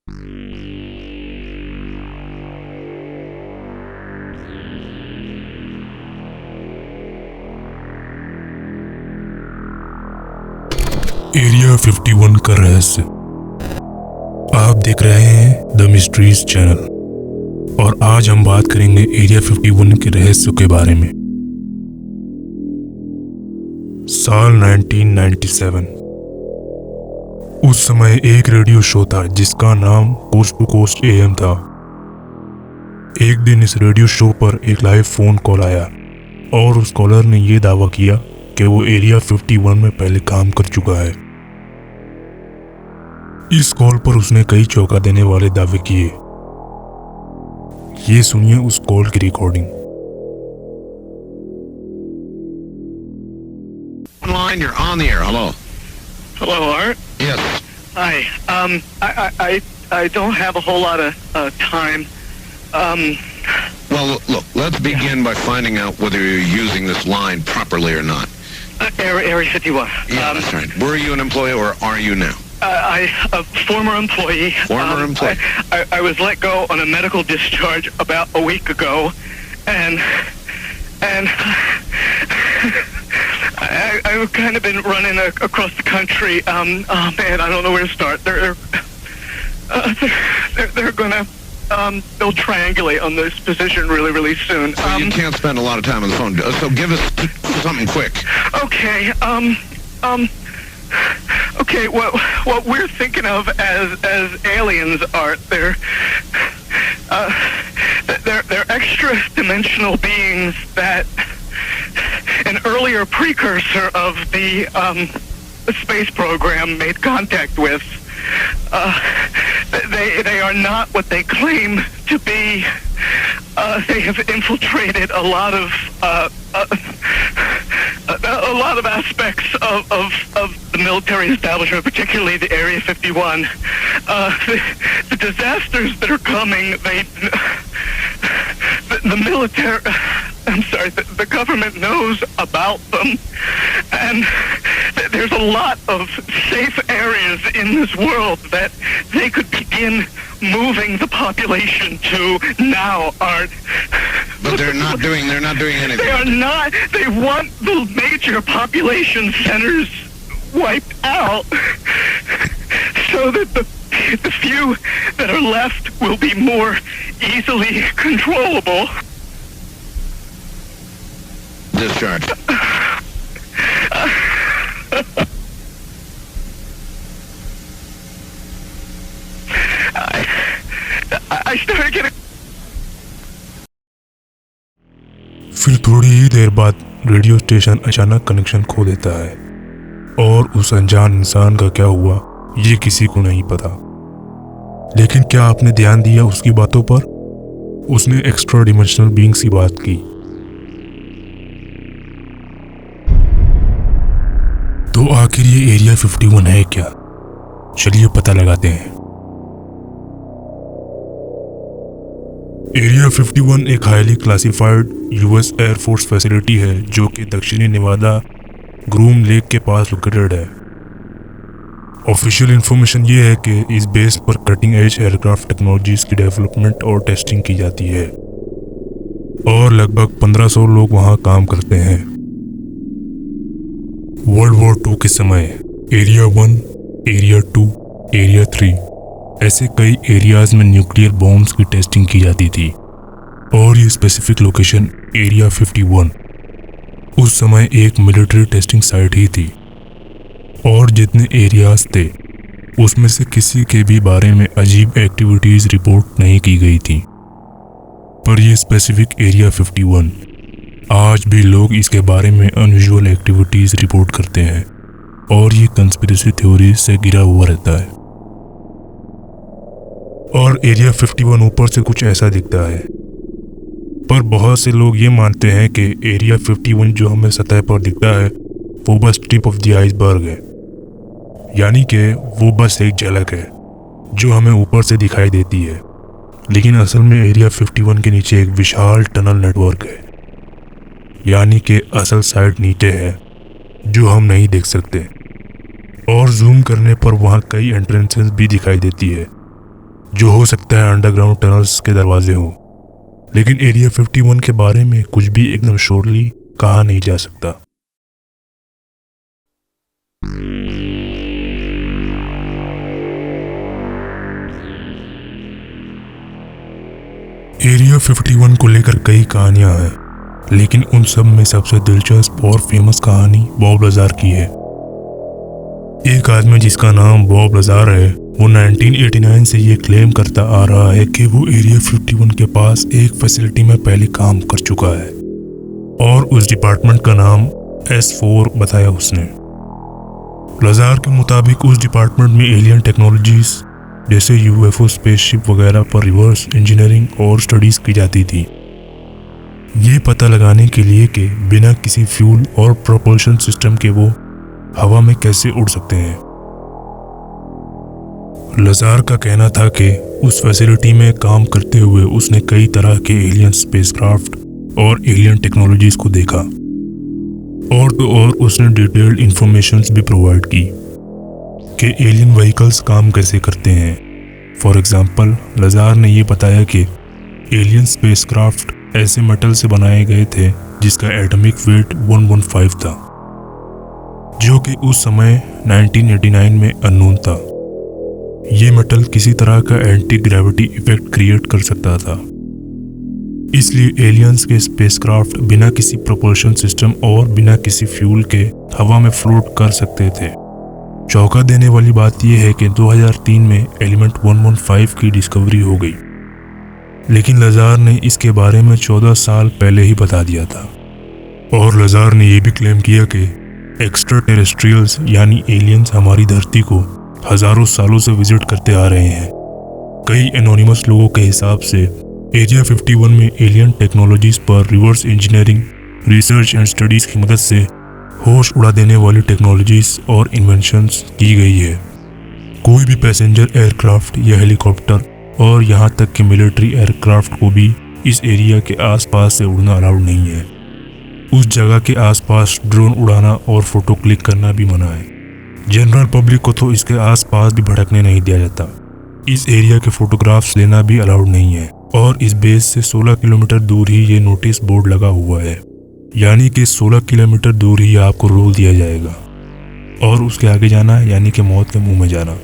Area 51 का रहस्य। आप देख रहे हैं द मिस्ट्रीज चैनल और आज हम बात करेंगे एरिया 51 के रहस्य के बारे में। साल 1997। उस समय एक रेडियो शो था जिसका नाम कोस्ट टू कोस्ट एएम था। एक दिन इस रेडियो शो पर एक लाइव फोन कॉल आया और उस कॉलर ने यह दावा किया कि वो एरिया 51 में पहले काम कर चुका है। इस कॉल पर उसने कई चौंका देने वाले दावे किए। ये सुनिए उस कॉल की recording. Line, you're on the air. Hello. Hello, Art. Yes. Hi. I don't have a whole lot of time. Well, look, let's begin by finding out whether you're using this line properly or not. Area 51. Yeah, that's right. Were you an employee or are you now? A former employee. Former employee. I was let go on a medical discharge about a week ago, and I've kind of been running across the country. Oh man, I don't know where to start. They're gonna they'll triangulate on this position really soon. So you can't spend a lot of time on the phone. So give us something quick. Okay. Okay. What we're thinking of as aliens are they're extra dimensional beings that an earlier precursor of the space program made contact with. They are not what they claim to be. They have infiltrated a lot of aspects of the military establishment, particularly the Area 51. The disasters that are coming, the military, I'm sorry, the government knows about them, and there's a lot of safe areas in this world that they could begin moving the population to now, Art. But they're not doing anything. They are not. They want the major population centers wiped out so that the few that are left will be more easily controllable. Discharge. I started getting. फिर थोड़ी ही देर बाद radio station अचानक connection खो देता है और उस अनजान इंसान का क्या हुआ ये किसी को नहीं पता। लेकिन क्या आपने ध्यान दिया उसकी बातों पर? उसने एक्स्ट्रा डिमेंशनल बीइंग्स की बात की। तो आखिर ये एरिया 51 है क्या? चलिए पता लगाते हैं। एरिया 51 एक highly classified US air force facility है जो कि दक्षिणी नेवादा ग्रूम लेक के पास लोकेटेड है। ऑफिशियल इंफॉर्मेशन ये है कि इस बेस पर कटिंग एज एयरक्राफ्ट टेक्नोलॉजीज की डेवलपमेंट और टेस्टिंग की जाती है और लगभग 1500 लोग वहां काम करते हैं। वर्ल्ड वॉर 2 के समय एरिया 1, एरिया 2, एरिया 3 ऐसे कई एरियाज में न्यूक्लियर बॉम्ब्स की टेस्टिंग की जाती थी और ये स्पेसिफिक लोकेशन एरिया 51 उस समय एक मिलिट्री टेस्टिंग साइट ही थी और जितने एरियाज थे उसमें से किसी के भी बारे में अजीब एक्टिविटीज रिपोर्ट नहीं की गई थी। पर ये स्पेसिफिक एरिया 51 आज भी लोग इसके बारे में अनयूजुअल एक्टिविटीज रिपोर्ट करते हैं और ये कंस्पिरेसी थ्योरी से घिरा हुआ रहता है। और एरिया 51 ऊपर से कुछ ऐसा दिखता है, पर बहुत से लोग ये मानते हैं कि एरिया 51 जो हमें सतह पर दिखता है वो बस टिप ऑफ द आइसबर्ग है, यानी कि वो बस एक झलक है जो हमें ऊपर से दिखाई देती है। लेकिन असल में एरिया 51 के नीचे एक विशाल टनल नेटवर्क है, यानी कि असल साइट नीचे है जो हम नहीं देख सकते और जूम करने पर वहाँ कई एंट्रेंसेस भी दिखाई देती है जो हो सकता है अंडरग्राउंड टनल्स के दरवाजे हों। लेकिन एरिया 51 के बारे में कुछ भी एकदम श्योरली कहा नहीं जा सकता। एरिया 51 को लेकर कई कहानियां हैं, लेकिन उन सब में सबसे दिलचस्प और फेमस कहानी बॉब लाज़ार की है। एक आदमी जिसका नाम बॉब लाज़ार है, वो 1989 से ये क्लेम करता आ रहा है कि वो एरिया 51 के पास एक फैसिलिटी में पहले काम कर चुका है और उस डिपार्टमेंट का नाम S4 बताया उसने। लाज़ार के मुताबिक उस डिपार्टमेंट में एलियन टेक्नोलॉजीज जैसे UFO स्पेसशिप वगैरह पर रिवर्स इंजीनियरिंग और स्टडीज की जाती थी, ये पता लगाने के लिए कि बिना किसी फ्यूल और प्रोपल्शन सिस्टम के वो हवा में कैसे उड़ सकते हैं। लाज़ार का कहना था कि उस फैसिलिटी में काम करते हुए उसने कई तरह के एलियन स्पेसक्राफ्ट और एलियन टेक्नोलॉजीज को देखा और तो और उसने डिटेल्ड इंफॉर्मेशंस भी प्रोवाइड की कि एलियन व्हीकल्स काम कैसे करते हैं। फॉर एग्जांपल, लाज़ार ने ये बताया कि एलियन स्पेसक्राफ्ट ऐसे मेटल से बनाए गए थे जिसका एटॉमिक वेट 115 था, जो कि उस समय 1989 में अननोन था। ये मेटल किसी तरह का एंटी ग्रेविटी इफेक्ट क्रिएट कर सकता था, इसलिए एलियंस के स्पेसक्राफ्ट बिना किसी प्रोपल्शन सिस्टम और बिना किसी फ्यूल के हवा में फ्लोट कर सकते थे। चौंका देने वाली बात यह है कि 2003 में एलिमेंट 115 की डिस्कवरी हो गई, लेकिन लाज़ार ने इसके बारे में 14 साल पहले ही बता दिया था। और लाज़ार ने यह भी क्लेम किया कि एक्स्ट्रा टेरेस्ट्रियल्स यानी एलियंस हमारी धरती को हजारों सालों से विजिट करते आ रहे हैं। कई एनोनिमस लोगों के हिसाब से एरिया 51 में एलियन टेक्नोलॉजीज पर reverse engineering, research and studies की मदद से होश उड़ा देने वाली टेक्नोलॉजीज और इन्वेंशंस की गई है। कोई भी पैसेंजर एयरक्राफ्ट या हेलीकॉप्टर और यहाँ तक कि मिलिट्री एयरक्राफ्ट को भी इस एरिया के आसपास से उड़ना अलाउड नहीं है। उस जगह के आसपास ड्रोन उड़ाना और फोटो क्लिक करना भी मना है। जनरल पब्लिक को तो इसके आसपास भी भटकने नहीं दिया जाता। इस एरिया के फोटोग्राफ्स लेना भी अलाउड नहीं है और इस बेस से 16 किलोमीटर दूर ही ये नोटिस बोर्ड लगा हुआ है, यानी कि 16 किलोमीटर दूर ही आपको रोक दिया जाएगा और उसके आगे जाना यानी कि मौत के मुंह में जाना।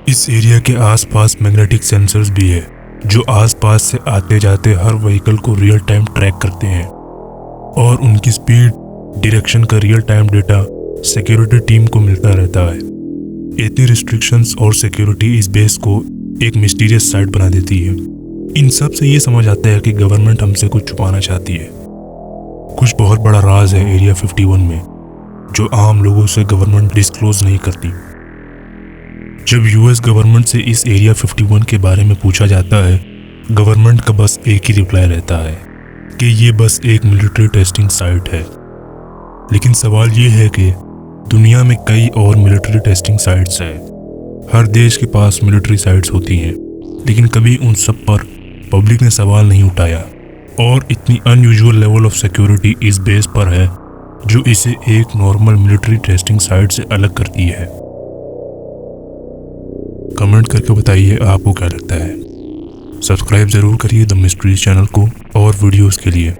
इस एरिया के आसपास मैग्नेटिक सेंसर्स भी है जो आसपास से आते जाते हर व्हीकल को रियल टाइम ट्रैक करते हैं और उनकी स्पीड, डायरेक्शन का real time data security team को मिलता रहता है। इतनी रिस्ट्रिक्शंस और सिक्योरिटी इस बेस को एक मिस्टीरियस साइट बना देती है। इन सब से ये समझ आता है कि गवर्नमेंट हमसे कुछ छुपाना चाहती है। कुछ बहुत बड़ा राज है एरिया 51 में जो आम लोगों से गवर्नमेंट डिस्क्लोज नहीं करती। जब US गवर्नमेंट से इस एरिया 51 के बारे में पूछा जाता है, गवर्नमेंट का बस एक ही रिप्लाई रहता है कि ये बस एक मिलिट्री टेस्टिंग साइट है। लेकिन सवाल ये है कि दुनिया में कई और मिलिट्री टेस्टिंग साइट्स हैं। हर देश के पास मिलिट्री साइट्स होती हैं, लेकिन कभी उन सब पर पब्लिक ने सवाल नहीं उठाया और इतनी अनयूजुअल लेवल ऑफ सिक्योरिटी इस बेस पर है जो इसे एक नॉर्मल मिलिट्री टेस्टिंग साइट से अलग करती है। कमेंट करके बताइए आपको क्या लगता है। सब्सक्राइब ज़रूर करिए द मिस्ट्रीज चैनल को और वीडियोस के लिए।